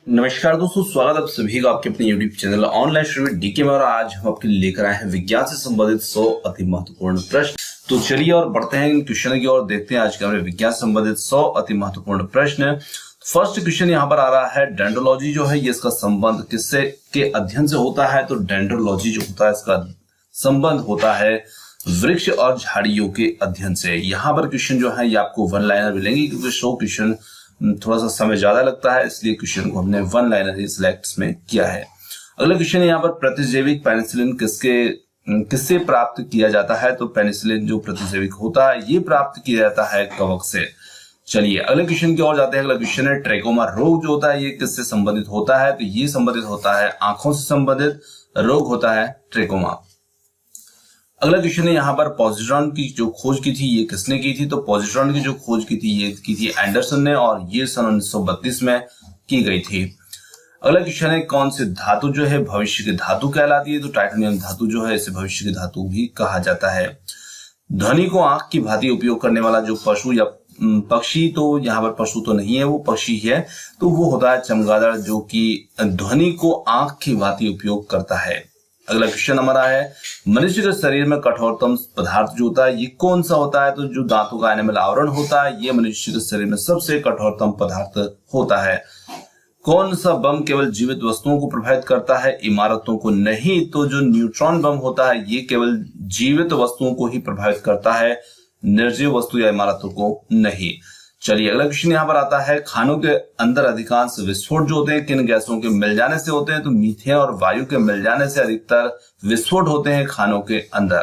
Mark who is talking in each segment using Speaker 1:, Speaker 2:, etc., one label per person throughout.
Speaker 1: नमस्कार दोस्तों, स्वागत आप सभी का आपके अपने YouTube channel online study DK में। और आज हम आपके लिए लेकर आए हैं विज्ञान से संबंधित 100 अति महत्वपूर्ण प्रश्न। तो चलिए और बढ़ते हैं इन क्वेश्चन की ओर, देखते हैं आज के हमारे विज्ञान से संबंधित 100 अति महत्वपूर्ण प्रश्न। फर्स्ट क्वेश्चन यहाँ पर आ रहा है, डेंड्रोलॉजी जो है ये इसका संबंध किससे के अध्ययन से होता है? तो डेंड्रोलॉजी जो होता है इसका संबंध होता है वृक्ष और झाड़ियों के अध्ययन से। यहाँ पर क्वेश्चन जो है ये आपको वन लाइनर मिलेंगे, क्योंकि 100 क्वेश्चन थोड़ा सा समय ज्यादा लगता है, इसलिए क्वेश्चन को हमने वन लाइनर ही सिलेक्ट में किया है। अगला क्वेश्चन है यहाँ पर, प्रतिजैविक पेनिसिलिन किससे प्राप्त किया जाता है? तो पेनिसिलिन जो प्रतिजैविक होता है ये प्राप्त किया जाता है कवक से। चलिए अगले क्वेश्चन की ओर जाते हैं। अगला क्वेश्चन है, ट्रेकोमा रोग जो होता है ये किससे संबंधित होता है? तो ये संबंधित होता है आंखों से संबंधित रोग होता है ट्रेकोमा। अगला क्वेश्चन है यहाँ पर, पॉजिट्रॉन की जो खोज की थी ये किसने की थी? तो पॉजिट्रॉन की जो खोज की थी ये की थी एंडरसन ने, और ये सन 1932 में की गई थी। अगला क्वेश्चन है, कौन सी धातु जो है भविष्य की धातु कहलाती है? तो टाइटेनियम धातु जो है इसे भविष्य की धातु भी कहा जाता है। ध्वनि को आंख की भांति उपयोग करने वाला जो पशु या पक्षी, तो यहाँ पर पशु तो नहीं है, वो पक्षी ही है, तो वो होता है चमगादड़, जो कि ध्वनि को आंख की भांति उपयोग करता है। अगला क्वेश्चन हमारा है, मनुष्य के शरीर में कठोरतम पदार्थ जो होता है ये कौन सा होता है? तो जो दांतों का एनिमल आवरण होता है ये मनुष्य के शरीर में सबसे कठोरतम पदार्थ होता है। कौन सा बम केवल जीवित वस्तुओं को प्रभावित करता है, इमारतों को नहीं? तो जो न्यूट्रॉन बम होता है ये केवल जीवित वस्तुओं को ही प्रभावित करता है, निर्जीव वस्तु या इमारतों को नहीं। चलिए अगला क्वेश्चन यहाँ पर आता है, खानों के अंदर अधिकांश विस्फोट जो होते हैं किन गैसों के मिल जाने से होते हैं? तो मीथेन और वायु के मिल जाने से अधिकतर विस्फोट होते हैं खानों के अंदर।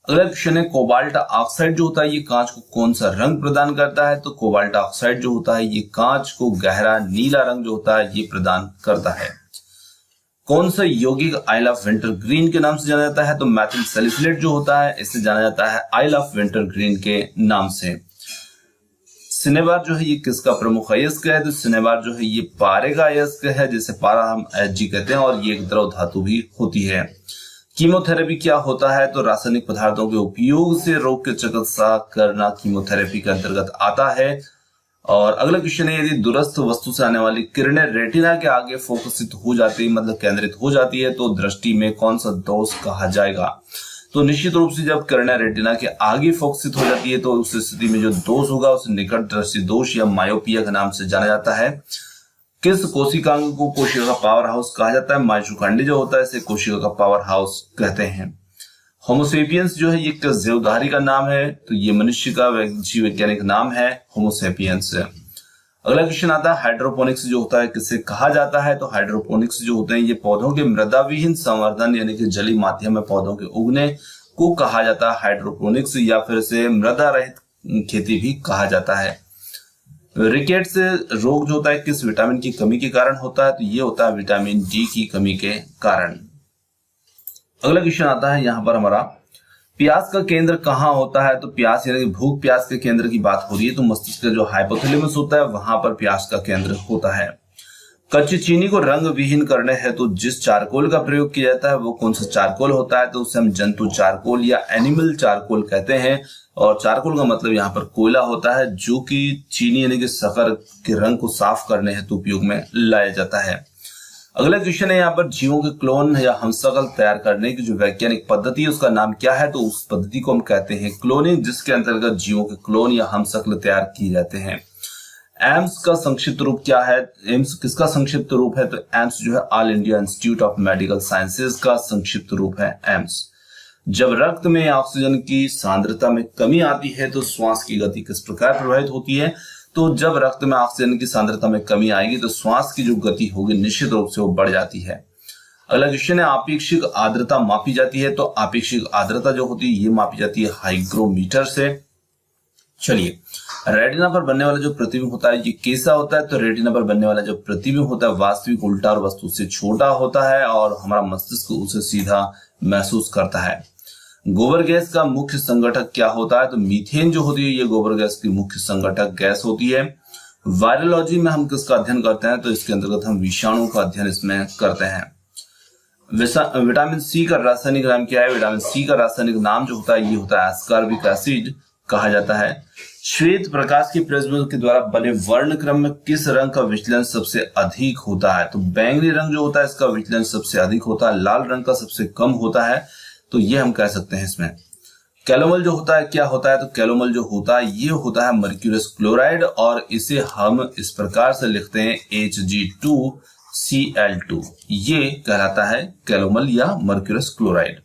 Speaker 1: अगला क्वेश्चन है, कोबाल्ट ऑक्साइड जो होता है ये कांच को कौन सा रंग प्रदान करता है? तो कोबाल्ट ऑक्साइड जो होता है ये कांच को गहरा नीला रंग जो होता है ये प्रदान करता है। कौन सा यौगिक आइल ऑफ विंटर ग्रीन के नाम से जाना जाता है? तो मैथिल सैलिसिलेट जो होता है इसे जाना जाता है आइल ऑफ विंटर ग्रीन के नाम से। सिनेबार जो है ये किसका प्रमुख अयस्क है? तो सिनेबार जो है ये पारे का अयस्क है, जिसे पारा हम Hg कहते हैं, और ये एक द्रव धातु भी होती है। कीमोथेरेपी क्या होता है? तो रासायनिक पदार्थों के उपयोग से रोग के चिकित्सा करना कीमोथेरेपी के अंतर्गत आता है। और अगला क्वेश्चन है, यदि दूरस्थ वस्तु से आने वाली किरणें रेटिना के आगे फोकसित हो जाती है, मतलब केंद्रित हो जाती है, तो दृष्टि में कौन सा दोष कहा जाएगा? तो निश्चित रूप से जब किरणें रेटिना के आगे फोकसित हो जाती है तो उस स्थिति में जो दोष होगा उसे निकट दृष्टि दोष या मायोपिया के नाम से जाना जाता है। किस कोशिकांग को कोशिका का पावर हाउस कहा जाता है? माइटोकॉन्ड्रिया जो होता है इसे कोशिका का पावर हाउस कहते हैं। होमोसेपियंस जो है ये किस जीवधारी का नाम है? तो ये मनुष्य का जीव वैज्ञानिक नाम है होमोसेपियंस। अगला क्वेश्चन आता है, हाइड्रोपोनिक्स जो होता है किसे कहा जाता है? तो हाइड्रोपोनिक्स जो होते हैं ये पौधों के मृदा विहीन संवर्धन यानी कि जलीय माध्यम में पौधों के उगने को कहा जाता है हाइड्रोपोनिक्स, या फिर इसे मृदा रहित खेती भी कहा जाता है। रिकेट्स रोग जो होता है किस विटामिन की कमी के कारण होता है? तो ये होता है विटामिन डी की कमी के कारण। अगला क्वेश्चन आता है यहाँ पर हमारा, प्यास का केंद्र कहाँ होता है? तो प्यास यानी भूख प्यास के केंद्र की बात हो रही है, तो मस्तिष्क का जो हाइपोथैलेमस होता है वहां पर प्यास का केंद्र होता है। कच्ची चीनी को रंग विहीन करने हेतु जिस चारकोल का प्रयोग किया जाता है वो कौन सा चारकोल होता है? तो उसे हम जंतु चारकोल या एनिमल चारकोल कहते हैं। और चारकोल का मतलब यहाँ पर कोयला होता है, जो कि चीनी यानी कि शक्कर के रंग को साफ करने हेतु उपयोग में लाया जाता है। अगला क्वेश्चन है यहाँ पर, जीवों के क्लोन या हमशक्ल तैयार करने की जो वैज्ञानिक पद्धति है उसका नाम क्या है? तो उस पद्धति को हम कहते हैं क्लोनिंग, जिसके अंतर्गत जीवों के क्लोन या हमशक्ल तैयार किए जाते हैं। एम्स का संक्षिप्त रूप क्या है? एम्स किसका संक्षिप्त रूप है? तो एम्स जो है all India institute of medical sciences का संक्षिप्त रूप है एम्स। जब रक्त में ऑक्सीजन की सांद्रता में कमी आती है तो श्वास की गति किस प्रकार प्रभावित होती है? तो जब रक्त में ऑक्सीजन की सांद्रता में कमी आएगी तो श्वास की जो गति होगी निश्चित रूप से वो बढ़ जाती है। अगला क्वेश्चन है, आपेक्षिक आर्द्रता मापी जाती है? तो आपेक्षिक आर्द्रता जो होती है ये मापी जाती है हाइग्रोमीटर से। चलिए, रेटिना पर बनने वाला जो प्रतिबिंब होता है ये कैसा होता है? तो रेटिना पर बनने वाला जो प्रतिबिंब होता है वास्तविक उल्टा और वस्तु से छोटा होता है, और हमारा मस्तिष्क उसे सीधा महसूस करता है। गोबर गैस का मुख्य संगठक क्या होता है? तो मीथेन जो होती है ये गोबर गैस की मुख्य संगठक गैस होती है। वायरोलॉजी में हम किसका अध्ययन करते हैं? तो इसके अंतर्गत हम विषाणु का अध्ययन इसमें करते हैं। विटामिन सी का रासायनिक नाम क्या है? विटामिन सी का रासायनिक नाम जो होता है ये होता है एस्कॉर्बिक एसिड कहा जाता है। श्वेत प्रकाश की प्रिज्म के द्वारा बने वर्ण क्रम में किस रंग का विचलन सबसे अधिक होता है? तो बैंगनी रंग जो होता है इसका विचलन सबसे अधिक होता है, लाल रंग का सबसे कम होता है। तो ये हम कह सकते हैं इसमें। कैलोमल जो होता है क्या होता है? तो कैलोमल जो होता है ये होता है मर्क्यूरस क्लोराइड, और इसे हम इस प्रकार से लिखते हैं Hg2Cl2। ये कहलाता है कैलोमल या मर्क्यूरस क्लोराइड।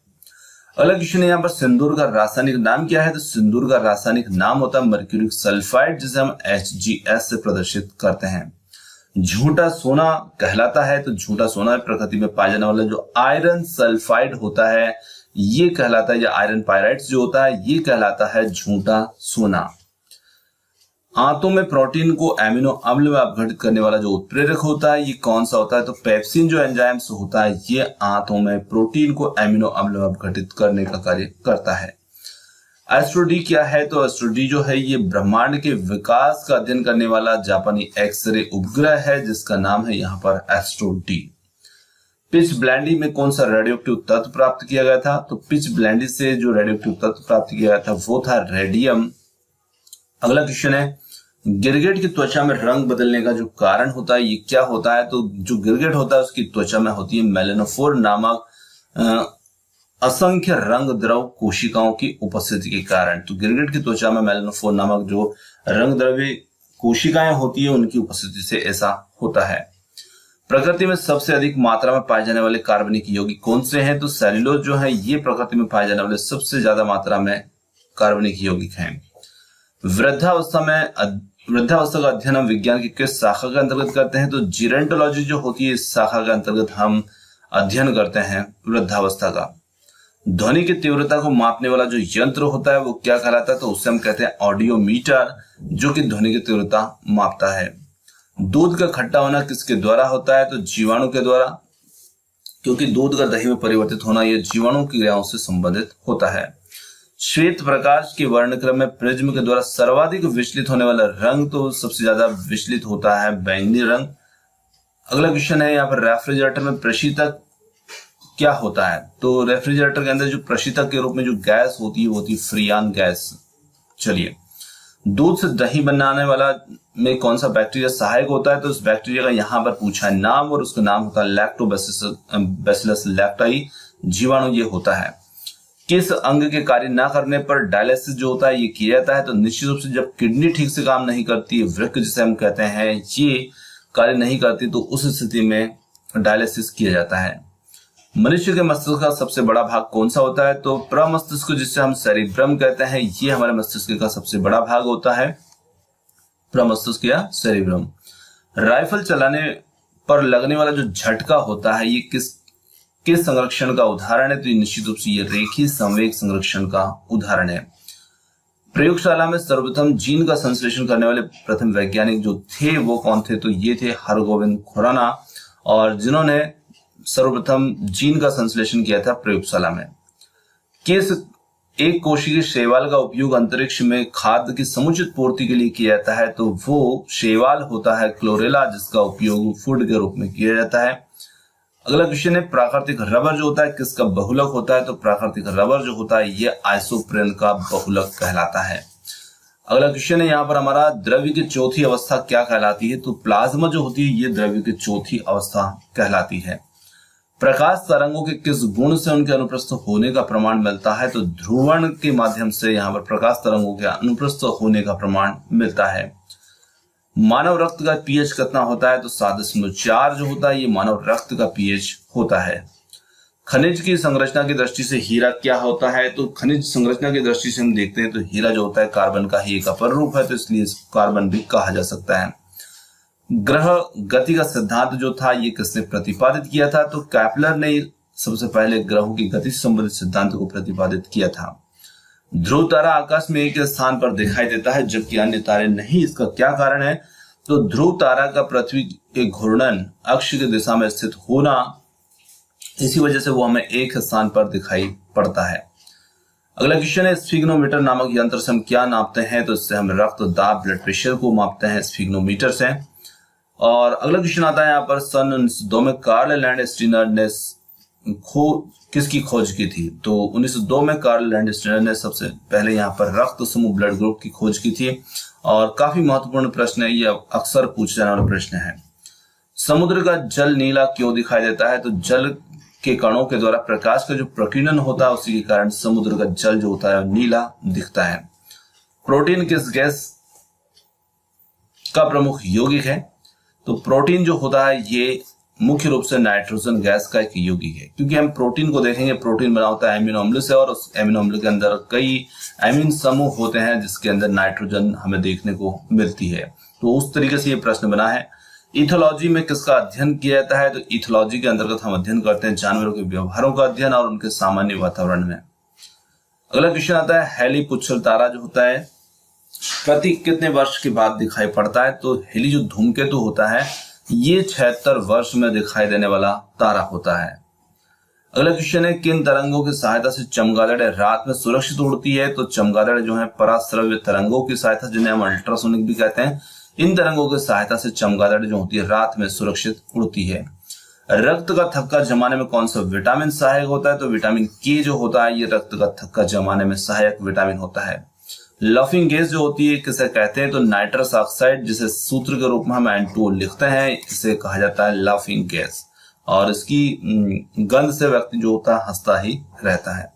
Speaker 1: अगला क्वेश्चन है यहाँ पर, सिंदूर का रासायनिक नाम क्या है? तो सिंदूर का रासायनिक नाम होता है मर्क्यूरिक सल्फाइड, जिसे हम Hgs से प्रदर्शित करते हैं। झूठा सोना कहलाता है, तो झूठा सोना प्रकृति में पाया जाने वाला जो आयरन सल्फाइड होता है ये कहलाता है, या आयरन पायराइड्स जो होता है ये कहलाता है झूठा सोना। आंतों में प्रोटीन को एमिनो अम्ल में अपघटित करने वाला जो उत्प्रेरक होता है ये कौन सा होता है? तो पेप्सिन जो एंजाइम्स होता है ये आंतों में प्रोटीन को एमिनो अम्ल में अपघटित करने का कार्य करता है। एस्ट्रो डी क्या है? तो एस्ट्रो डी जो है ये ब्रह्मांड के विकास का अध्ययन करने वाला जापानी एक्सरे उपग्रह है जिसका नाम है यहाँ पर एस्ट्रो डी। पिच ब्लैंडी में कौन सा रेडियोएक्टिव तत्व प्राप्त किया गया था? तो पिच ब्लैंडी से जो रेडियोएक्टिव तत्व प्राप्त किया गया था वो था रेडियम। अगला क्वेश्चन है, गिरगिट की त्वचा में रंग बदलने का जो कारण होता है ये क्या होता है? तो जो गिरगिट होता है उसकी त्वचा में होती है मेलानोफोर नामक असंख्य रंग द्रव कोशिकाओं की उपस्थिति के कारण। तो गिरगिट की त्वचा में मेलानोफोर नामक जो रंग द्रव्य कोशिकाएं होती है उनकी उपस्थिति से ऐसा होता है। प्रकृति में सबसे अधिक मात्रा में पाए जाने वाले कार्बनिक यौगिक कौन से हैं? तो सेल्यूलोज जो है ये प्रकृति में पाए जाने वाले सबसे ज्यादा मात्रा में कार्बनिक यौगिक हैं। वृद्धावस्था का अध्ययन हम विज्ञान की किस शाखा के अंतर्गत करते हैं? तो जीरेंटोलॉजी जो होती है इस शाखा के अंतर्गत हम अध्ययन करते हैं वृद्धावस्था का। ध्वनि की तीव्रता को मापने वाला जो यंत्र होता है वो क्या कहलाता है? तो उससे हम कहते हैं ऑडियोमीटर, जो कि ध्वनि की तीव्रता मापता है। दूध का खट्टा होना किसके द्वारा होता है? तो जीवाणु के द्वारा, क्योंकि दूध का दही में परिवर्तित होना यह जीवाणु की क्रियाओं से संबंधित होता है। श्वेत प्रकाश के वर्णक्रम में प्रिज्म के द्वारा सर्वाधिक विचलित होने वाला रंग तो सबसे ज्यादा विचलित होता है बैंगनी रंग। अगला क्वेश्चन है यहाँ पर, रेफ्रिजरेटर में प्रशीतक क्या होता है? तो रेफ्रिजरेटर के अंदर जो प्रशीतक के रूप में जो गैस होती है वो होती है फ्रियान गैस। चलिए, दूध से दही बनाने वाला में कौन सा बैक्टीरिया सहायक होता है? तो उस बैक्टीरिया का यहाँ पर पूछा है नाम, और उसका नाम होता है लैक्टोबैसिलस लैक्टाई। जीवाणु ये होता है। किस अंग के कार्य ना करने पर डायलिसिस जो होता है ये किया जाता है? तो निश्चित रूप से जब किडनी ठीक से काम नहीं करती, वृक्क जिसे हम कहते हैं ये कार्य नहीं करती, तो उस स्थिति में डायलिसिस किया जाता है। मनुष्य के मस्तिष्क का सबसे बड़ा भाग कौन सा होता है? तो प्रमस्तिष्क जिसे हम सेरिब्रम कहते हैं ये हमारे मस्तिष्क का सबसे बड़ा भाग होता है, प्रमस्तिष्क या सेरिब्रम। राइफल चलाने पर लगने वाला जो झटका होता है ये किस संरक्षण का उदाहरण है? तो निश्चित रूप से ये रेखीय संवेग संरक्षण का उदाहरण है। प्रयोगशाला में सर्वप्रथम जीन का संश्लेषण करने वाले प्रथम वैज्ञानिक जो थे वो कौन थे? तो ये थे हरगोविंद खुराना, और जिन्होंने सर्वप्रथम जीन का संश्लेषण किया था प्रयोगशाला में। किस एक कोशिकीय शैवाल का उपयोग अंतरिक्ष में खाद्य की समुचित पूर्ति के लिए किया जाता है? तो वो शैवाल होता है क्लोरेला, जिसका उपयोग फूड के रूप में किया जाता है। अगला क्वेश्चन है, प्राकृतिक रबर जो होता है किसका बहुलक होता है? तो प्राकृतिक रबर जो होता है ये आइसोप्रेन का बहुलक कहलाता है। अगला क्वेश्चन है यहाँ पर हमारा, द्रव्य की चौथी अवस्था क्या कहलाती है? तो प्लाज्मा जो होती है ये द्रव्य की चौथी अवस्था कहलाती है। प्रकाश तरंगों के किस गुण से उनके अनुप्रस्थ होने का प्रमाण मिलता है? तो ध्रुवण के माध्यम से यहाँ पर प्रकाश तरंगों के अनुप्रस्थ होने का प्रमाण मिलता है। मानव रक्त का पीएच कितना होता है? तो 7.4 जो होता है ये मानव रक्त का पीएच होता है। खनिज की संरचना की दृष्टि से हीरा क्या होता है? तो खनिज संरचना की दृष्टि से हम देखते हैं तो हीरा जो होता है कार्बन का ही एक अपर रूप है, तो इसलिए कार्बन भी कहा जा सकता है। ग्रह गति का सिद्धांत जो था ये किसने प्रतिपादित किया था? तो कैपलर ने सबसे पहले ग्रहों की गति से संबंधित सिद्धांत को प्रतिपादित किया था। ध्रुव तारा आकाश में एक स्थान पर दिखाई देता है जबकि अन्य तारे नहीं, इसका क्या कारण है? तो ध्रुव तारा का पृथ्वी के घूर्णन अक्ष की दिशा में स्थित होना, इसी वजह से वो हमें एक स्थान पर दिखाई पड़ता है। अगला क्वेश्चन है, स्फिग्नोमीटर नामक यंत्र से हम क्या नापते हैं? तो इससे हम रक्त दाब ब्लड प्रेशर को मापते हैं स्फिग्नोमीटर से। और अगला क्वेश्चन आता है यहाँ पर, सन 1902 में कार्ल लैंड स्टीनर ने किसकी खोज की थी? तो 1902 में कार्ल लैंडस्टेनर ने सबसे पहले यहाँ पर रक्त समूह ब्लड ग्रुप की खोज की थी। और काफी महत्वपूर्ण प्रश्न है, ये अक्सर पूछे जाने वाला प्रश्न है। समुद्र का जल नीला क्यों दिखाई देता है? तो जल के कणों के द्वारा प्रकाश का जो प्रकीर्णन होता है उसी के कारण समुद्र का जल जो होता है नीला दिखता है। प्रोटीन किस गैस का प्रमुख यौगिक है? तो प्रोटीन जो होता है ये मुख्य रूप से नाइट्रोजन गैस का एक यौगिक है, क्योंकि हम प्रोटीन को देखेंगे, प्रोटीन बना होता है एमिनो अम्ल से, और उस एमिनो अम्ल के अंदर कई एमिन समूह होते हैं जिसके अंदर नाइट्रोजन हमें देखने को मिलती है। तो उस तरीके से ये प्रश्न बना है। इथोलॉजी में किसका अध्ययन किया जाता है? तो इथोलॉजी के अंतर्गत हम अध्ययन करते हैं जानवरों के व्यवहारों का अध्ययन और उनके सामान्य वातावरण में। अगला क्वेश्चन आता है, हेली पुच्छल तारा जो होता है प्रति कितने वर्ष के बाद दिखाई पड़ता है? तो हेली जो धूमकेतु होता है ये 76 वर्ष में दिखाई देने वाला तारा होता है। अगला क्वेश्चन है, किन तरंगों की सहायता से चमगादड़ रात में सुरक्षित उड़ती है? तो चमगादड़ जो है पराश्रव्य तरंगों की सहायता, जिन्हें हम अल्ट्रासोनिक भी कहते हैं, इन तरंगों की सहायता से चमगादड़ जो होती है रात में सुरक्षित उड़ती है। रक्त का थक्का जमाने में कौन सा विटामिन सहायक होता है? तो विटामिन के जो होता है ये रक्त का थक्का जमाने में सहायक विटामिन होता है। लाफिंग गैस जो होती है किसे कहते हैं? तो नाइट्रस ऑक्साइड, जिसे सूत्र के रूप में हम N2O लिखते हैं, इसे कहा जाता है लाफिंग गैस। और इसकी गंध से व्यक्ति जो होता है हंसता ही रहता है।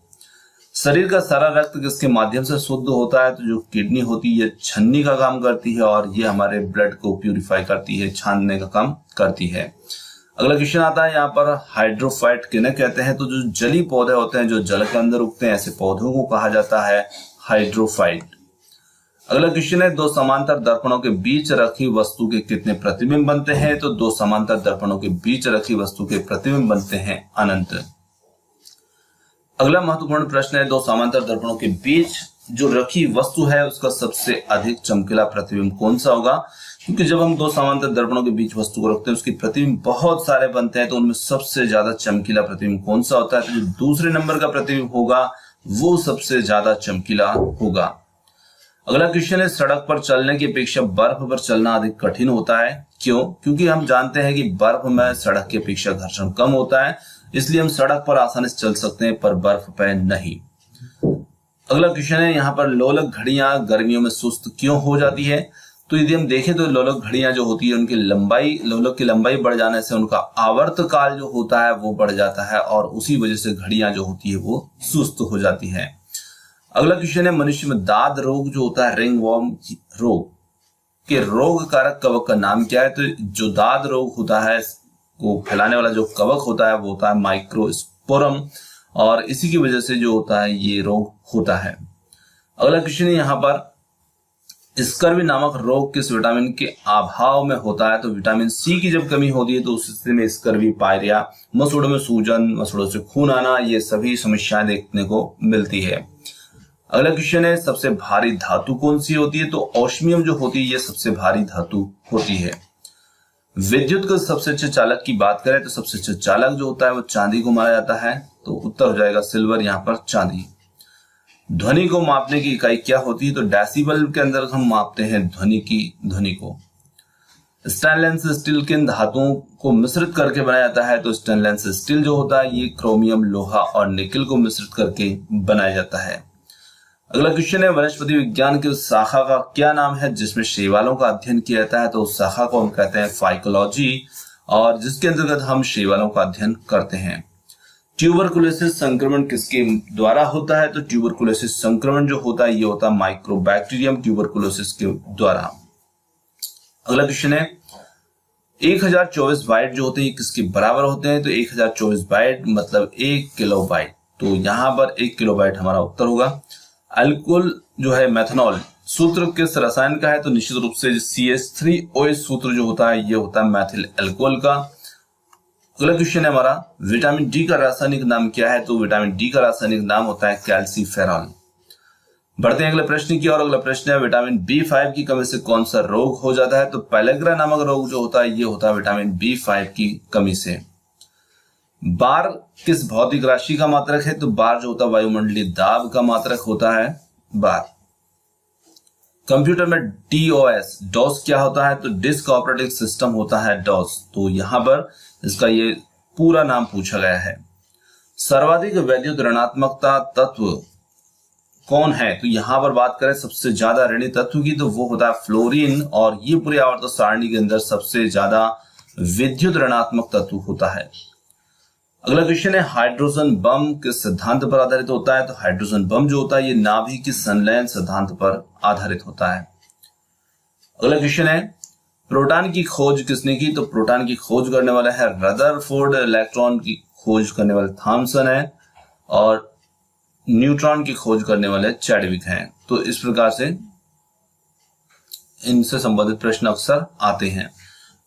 Speaker 1: शरीर का सारा रक्त किसके माध्यम से शुद्ध होता है? तो जो किडनी होती है ये छन्नी का काम करती है और ये हमारे ब्लड को प्यूरिफाई करती है, छानने का काम करती है। अगला क्वेश्चन आता है यहाँ पर, हाइड्रोफाइट किन्हें कहते हैं? तो जो जली पौधे होते हैं जो जल के अंदर उगते हैं ऐसे पौधों को कहा जाता है हाइड्रोफाइट। अगला क्वेश्चन है, दो समांतर दर्पणों के बीच रखी वस्तु के कितने प्रतिबिंब बनते हैं? तो दो समांतर दर्पणों के बीच रखी वस्तु के प्रतिबिंब बनते हैं अनंत। अगला महत्वपूर्ण प्रश्न है, दो समांतर दर्पणों के बीच जो रखी वस्तु है उसका सबसे अधिक चमकीला प्रतिबिंब कौन सा होगा? क्योंकि जब हम दो समांतर दर्पणों के बीच वस्तु को रखते हैं उसके प्रतिबिंब बहुत सारे बनते हैं, तो उनमें सबसे ज्यादा चमकीला प्रतिबिंब कौन सा होता है? तो जो दूसरे नंबर का प्रतिबिंब होगा वो सबसे ज्यादा चमकीला होगा। अगला क्वेश्चन है, सड़क पर चलने की अपेक्षा बर्फ पर चलना अधिक कठिन होता है, क्यों? क्योंकि हम जानते हैं कि बर्फ में सड़क की अपेक्षा घर्षण कम होता है, इसलिए हम सड़क पर आसानी से चल सकते हैं पर बर्फ पर नहीं। अगला क्वेश्चन है, यहाँ पर लोलक घड़ियां गर्मियों में सुस्त क्यों हो जाती है? तो यदि हम देखें तो लोलक घड़ियां जो होती है उनकी लंबाई, लोलक की लंबाई बढ़ जाने से उनका आवर्त काल जो होता है वो बढ़ जाता है और उसी वजह से घड़ियां जो होती है वो सुस्त हो जाती है। अगला क्वेश्चन है, मनुष्य में दाद रोग जो होता है रिंगवॉर्म रोग के रोग कारक कवक का नाम क्या है? तो जो दाद रोग होता है को फैलाने वाला जो कवक होता है वो होता है माइक्रोस्पोरम, और इसी की वजह से जो होता है ये रोग होता है। अगला क्वेश्चन है यहाँ पर, स्कर्वी नामक रोग किस विटामिन के अभाव में होता है? तो विटामिन सी की जब कमी होती है तो उस स्थिति में स्कर्वी, पायरिया, मसूड़ों में सूजन, मसूड़ों से खून आना, ये सभी समस्याएं देखने को मिलती है। अगला क्वेश्चन है, सबसे भारी धातु कौन सी होती है? तो ऑस्मियम जो होती है ये सबसे भारी धातु होती है। विद्युत के सबसे अच्छे चालक की बात करें तो सबसे अच्छा चालक जो होता है वो चांदी को माना जाता है, तो उत्तर हो जाएगा सिल्वर, यहाँ पर चांदी। ध्वनि को मापने की इकाई क्या होती है? तो डेसिबल के अंदर हम मापते हैं ध्वनि को। स्टेनलेस स्टील किन धातुओं को मिश्रित करके बनाया जाता है? तो स्टेनलेस स्टील जो होता है ये क्रोमियम, लोहा और निकल को मिश्रित करके बनाया जाता है। अगला क्वेश्चन है, वनस्पति विज्ञान की उस शाखा का क्या नाम है जिसमें शैवालों का अध्ययन किया जाता है? तो उस शाखा को हम कहते हैं फाइकोलॉजी, और जिसके अंतर्गत हम शैवालों का अध्ययन करते हैं। ट्यूबरकुलोसिस संक्रमण किसके द्वारा होता है? तो ट्यूबरकुलोसिस संक्रमण जो होता है ये होता है माइक्रोबैक्टीरियम ट्यूबरकुलोसिस के द्वारा। अगला क्वेश्चन है, 1024 बाइट जो होते हैं किसके बराबर होते हैं? तो 1024 बाइट मतलब 1 किलोबाइट, तो यहाँ पर 1 किलोबाइट हमारा उत्तर होगा। अल्कोहल जो है मेथनॉल सूत्र किस रसायन का है? तो निश्चित रूप से CH3OH सूत्र जो होता है ये होता है मैथिल अल्कोहल का। अगला क्वेश्चन है हमारा, विटामिन डी का रासायनिक नाम क्या है? तो विटामिन डी का रासायनिक नाम होता है कैल्सीफेरॉल। बढ़ते हैं अगले प्रश्न की और अगला प्रश्न है, विटामिन B5 की कमी से कौन सा रोग हो जाता है? तो पेलेग्रा नामक रोग जो होता है ये होता है विटामिन B5 की कमी से। बार किस भौतिक राशि का मात्रक है? तो बार जो होता है वायुमंडलीय दाब का मात्रक होता है बार। कंप्यूटर में डॉस क्या होता है? तो डिस्क ऑपरेटिंग सिस्टम होता है डॉस, तो यहां पर इसका ये पूरा नाम पूछा गया है। सर्वाधिक वैद्युत ऋणात्मकता तत्व कौन है? तो यहां पर बात करें सबसे ज्यादा ऋणी तत्व की, तो वो होता है फ्लोरीन, और ये पूरी आवर्त सारणी के अंदर सबसे ज्यादा विद्युत ऋणात्मक तत्व होता है। अगला क्वेश्चन है, हाइड्रोजन बम किस सिद्धांत पर आधारित होता है? तो हाइड्रोजन बम जो होता है ये नाभिक की संलयन सिद्धांत पर आधारित होता है। अगला क्वेश्चन है, प्रोटॉन की खोज किसने की? तो प्रोटॉन की खोज करने वाला है रदरफोर्ड, इलेक्ट्रॉन की खोज करने वाले थॉमसन है, और न्यूट्रॉन की खोज करने वाले चैडविक हैं। तो इस प्रकार से इनसे संबंधित प्रश्न अक्सर आते हैं।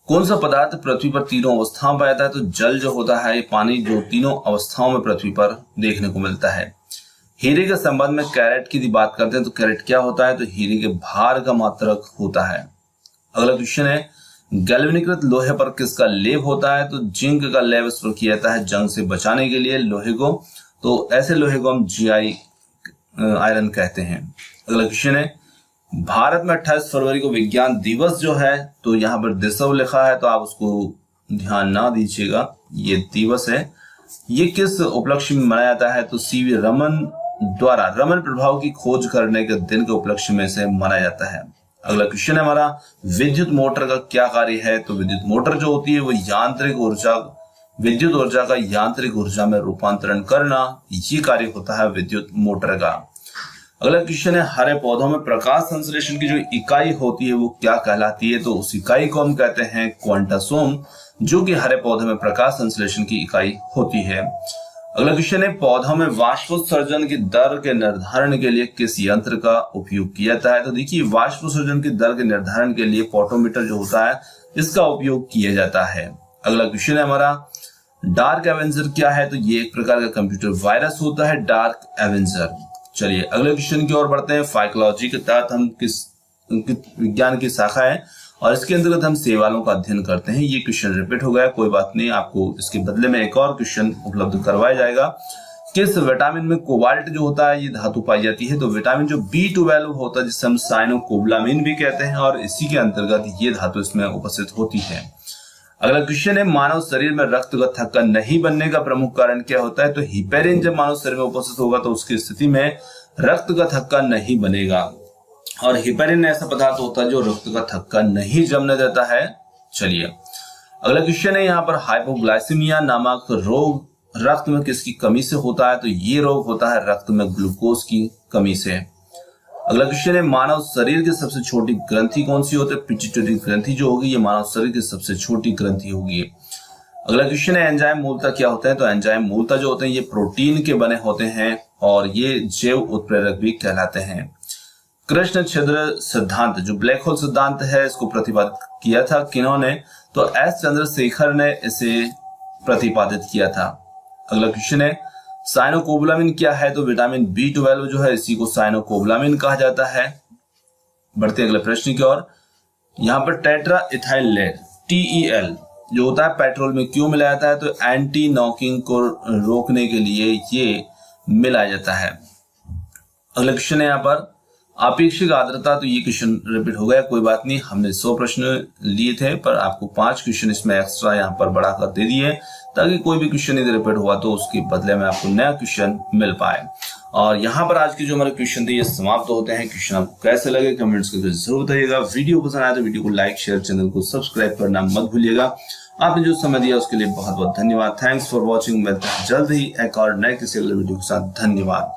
Speaker 1: कौन सा पदार्थ पृथ्वी पर तीनों अवस्थाओं में पाया जाता है? तो जल जो होता है, ये पानी जो तीनों अवस्थाओं में पृथ्वी पर देखने को मिलता है। हीरे के संबंध में कैरेट की बात करते हैं, तो कैरेट क्या होता है? तो हीरे के भार का मात्रक होता है। अगला क्वेश्चन है, गैल्वेनीकृत लोहे पर किसका लेप होता है? तो जिंक का लेप इस पर किया जाता है जंग से बचाने के लिए लोहे को, तो ऐसे लोहे को हम GI आयरन कहते हैं। अगला क्वेश्चन है, भारत में 28 फरवरी को विज्ञान दिवस जो है, तो यहाँ पर दिसव लिखा है, तो आप उसको ध्यान ना दीजिएगा, ये दिवस है। ये किस उपलक्ष्य में मनाया जाता है? तो CV रमन द्वारा रमन प्रभाव की खोज करने के दिन के उपलक्ष्य में से मनाया जाता है। अगला क्वेश्चन है हमारा, विद्युत मोटर का क्या कार्य है? तो विद्युत मोटर जो होती है वो विद्युत ऊर्जा का यांत्रिक ऊर्जा में रूपांतरण करना, ये कार्य होता है विद्युत मोटर का। अगला क्वेश्चन है, हरे पौधों में प्रकाश संश्लेषण की जो इकाई होती है वो क्या कहलाती है? तो उस इकाई को हम कहते हैं क्वांटासोम, जो कि हरे पौधे में प्रकाश संश्लेषण की इकाई होती है। अगला क्वेश्चन है, पौधों में वाष्पोत्सर्जन की दर के निर्धारण के लिए किस यंत्र का उपयोग किया जाता है? तो देखिए, वाष्पोत्सर्जन की दर के निर्धारण के लिए पोटोमीटर जो होता है इसका उपयोग किया जाता है। अगला क्वेश्चन है हमारा, डार्क एवेंजर क्या है? तो ये एक प्रकार का कंप्यूटर वायरस होता है, डार्क एवेंजर। चलिए अगले क्वेश्चन की ओर बढ़ते हैं। फाइकोलॉजी के तहत हम किस विज्ञान की शाखा है और इसके अंतर्गत हम शैवालों का अध्ययन करते हैं। ये क्वेश्चन रिपीट हो गया, कोई बात नहीं, आपको इसके बदले में एक और क्वेश्चन उपलब्ध करवाया जाएगा। किस विटामिन में कोबाल्ट जो होता है ये धातु पाई जाती है? तो विटामिन जो B12 होता है जिसे हम साइनोकोबालामिन भी कहते हैं, और इसी के अंतर्गत ये धातु इसमें उपस्थित होती है। अगला क्वेश्चन है, मानव शरीर में रक्त का थक्का नहीं बनने का प्रमुख कारण क्या होता है? तो हिपेरिन जब मानव शरीर में उपस्थित होगा तो उसकी स्थिति में रक्त का थक्का नहीं बनेगा, और हिपेरिन ऐसा पदार्थ होता है जो रक्त का थक्का नहीं जमने देता है। चलिए अगला क्वेश्चन है, यहाँ पर हाइपोग्लाइसीमिया नामक रोग रक्त में किसकी कमी से होता है? तो ये रोग होता है रक्त में ग्लूकोज की कमी से। अगला क्वेश्चन है, मानव शरीर की सबसे छोटी ग्रंथि कौन सी होती है? पिट्यूटरी ग्रंथि जो होगी ये मानव शरीर की सबसे छोटी ग्रंथि होगी। अगला क्वेश्चन है, एंजाइम मूलतः क्या होते हैं? तो एंजाइम मूलतः जो होते हैं ये प्रोटीन के बने होते हैं और ये जैव उत्प्रेरक भी कहलाते हैं। कृष्ण छिद्र सिद्धांत जो ब्लैक होल सिद्धांत है इसको प्रतिपादित किया था किन्होंने? तो S चंद्रशेखर ने इसे प्रतिपादित किया था। अगला क्वेश्चन है, साइनोकोबालामिन क्या है? तो विटामिन B12 जो है इसी को साइनोकोबालामिन कहा जाता है। बढ़ते अगले प्रश्न की ओर। यहाँ पर टेट्रा इथाइल लेड TEL जो होता है पेट्रोल में क्यों मिलाया जाता है? तो एंटी नॉकिंग को रोकने के लिए ये मिलाया जाता है। अगला क्वेश्चन है यहाँ पर आपेक्षिक आर्द्रता, तो ये क्वेश्चन रिपीट हो गया, कोई बात नहीं, हमने 100 प्रश्न लिए थे पर आपको 5 क्वेश्चन इसमें एक्स्ट्रा यहाँ पर बढ़ाकर दे दिए ताकि कोई भी क्वेश्चन यदि रिपीट हुआ तो उसके बदले में आपको नया क्वेश्चन मिल पाए। और यहाँ पर आज के जो हमारे क्वेश्चन थे ये समाप्त होते हैं। क्वेश्चन आपको कैसे लगे कमेंट्स करके जरूर बताइएगा। वीडियो पसंद आया तो वीडियो को लाइक शेयर, चैनल को सब्सक्राइब करना मत भूलिएगा। आपने जो समय दिया उसके लिए बहुत बहुत धन्यवाद। Thanks for watching. मिलते हैं जल्द ही एक और नए किसी अगले वीडियो के साथ। धन्यवाद।